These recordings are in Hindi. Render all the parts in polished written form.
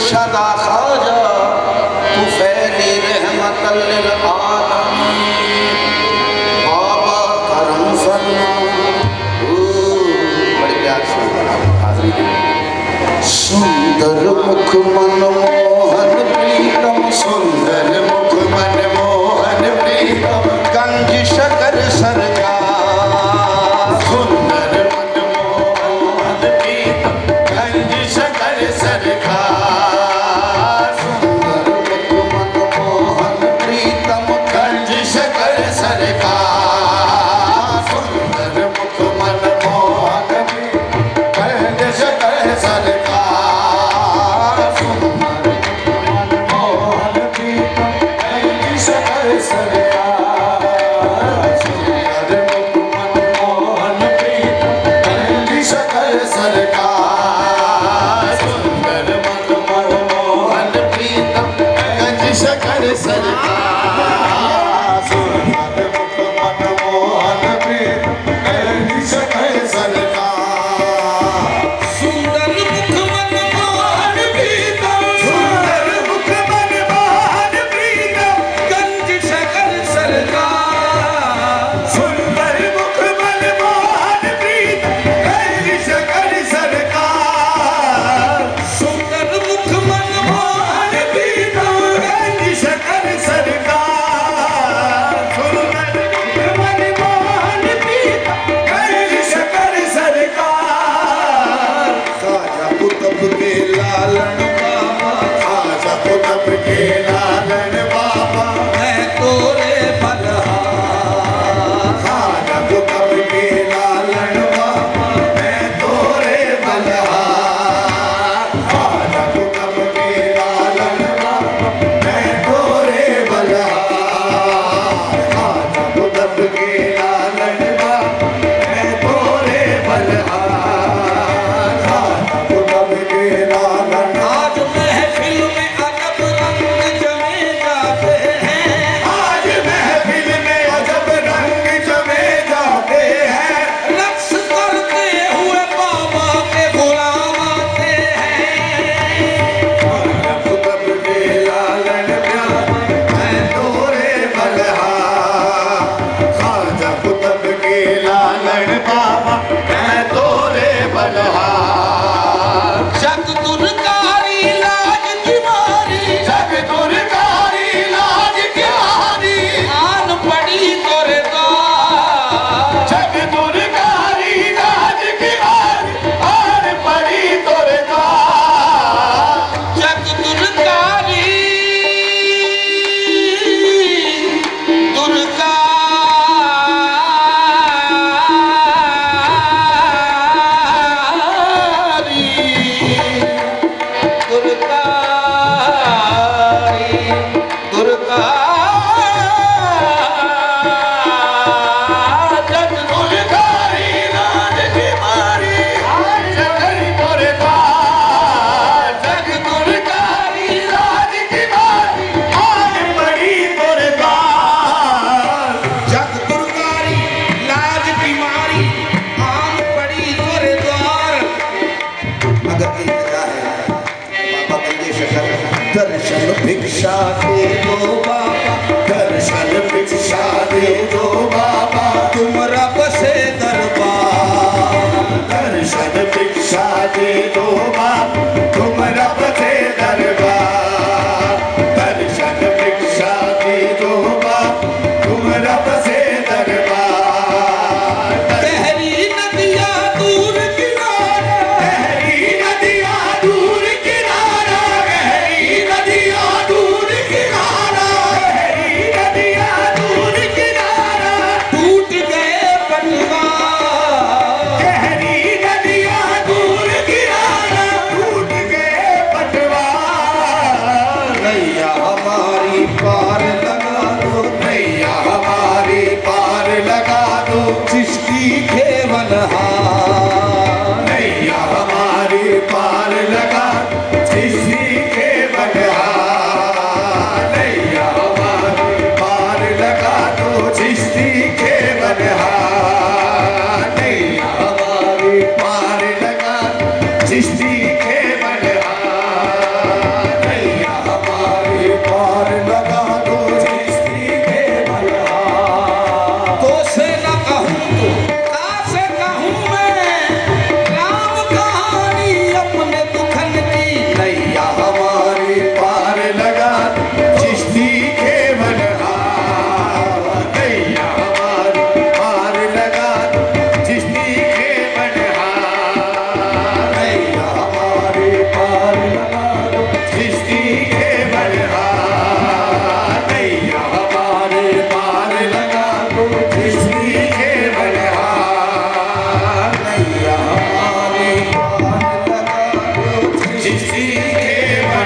मुर्शदा खाजा तू फैली रहमतल लिल आलमीन। बाबा करम फरमा बड़े प्यार से हाजरी दी। सुंदर मुख मनमोहन प्रीतम, सुंदर मुख मनमोहन प्रीतम, गंज शकर सरकार। सुंदर मनमोहन प्रीतम, गंज शकर सरकार। सुंदर मुख मनमोहन प्रीतम, गंज शकर सरकार। सुंदर मुख मनमोहन प्रीतम, गंज शकर सरकार। सुंदर मुख मनमोहन प्रीतम, गंज शकर सरकार। सुंदर मुख मनमोहन प्रीतम, गंज शकर सरकार। सुंदर मुख मनमोहन प्रीतम, गंज शकर सरकार। सुंदर मुख मनमोहन प्रीतम, गंज शकर सरकार। सुंदर मुख मनमोहन प्रीतम, सुंदर मुख मनमोहन प्रीतम, गंज शकर सरकार। सुंदर मुख मनमोहन प्रीतम, गंज शकर सरकार। सुंदर मुख मनमोहन प्रीतम, गंज शकर सरकार। सुंदर मुख मनमोहन प्रीतम, गंज शकर सरकार। खाजा कुतुब के लालन बाबा, खाजा कुतुब के लालन बाबा, मैं तोरे बलहार। खाजा कुतुब के लालन बाबा, मैं तोरे बलहार। खाजा कुतुब के लालन बाबा, मैं तोरे बलहार। खाजा कुतुब के लालन बाबा, मैं तोरे बलहार। खाजा कुतुब के लालन। आज महफिल में अजब रंग जमे जाते हैं। आज महफिल में अजब रंग जमे जाते हैं। रक्स करते हुए बाबा के गुलाम आते हैं। खाजा कुतुब के लालन प्यारे, मैं तोरे बलहार। खाजा कुतुब के लालन बाबा, मैं तोरे बलहार। जग दुर्कारी लाज की मारी, जग दुर्कारी लाज की मारी, आन पड़ी तोरे द्वार। जग दुर्कारी लाज की मारी, आन पड़ी तोरे द्वार। जग दुर्कारी दर्शन भिक्षा दे दो बाबा, दर्शन भिक्षा दे दो बाबा, तुम रब से दरबार। दर्शन भिक्षा दे दो बाबा, तुम रब से दरबार। दर्शन भिक्षा दे दो बाबा, तुम रब से दरबार। गहरी नदियाँ दूर किनारा, गहरी नदियाँ दूर किनारा, गहरी नदियाँ दूर किनारा, गहरी नदियाँ दूर किनारा, टूट गए पटवार। गहरी नदियाँ दूर किनारा, टूट गए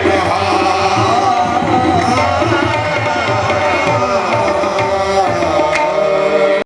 नहा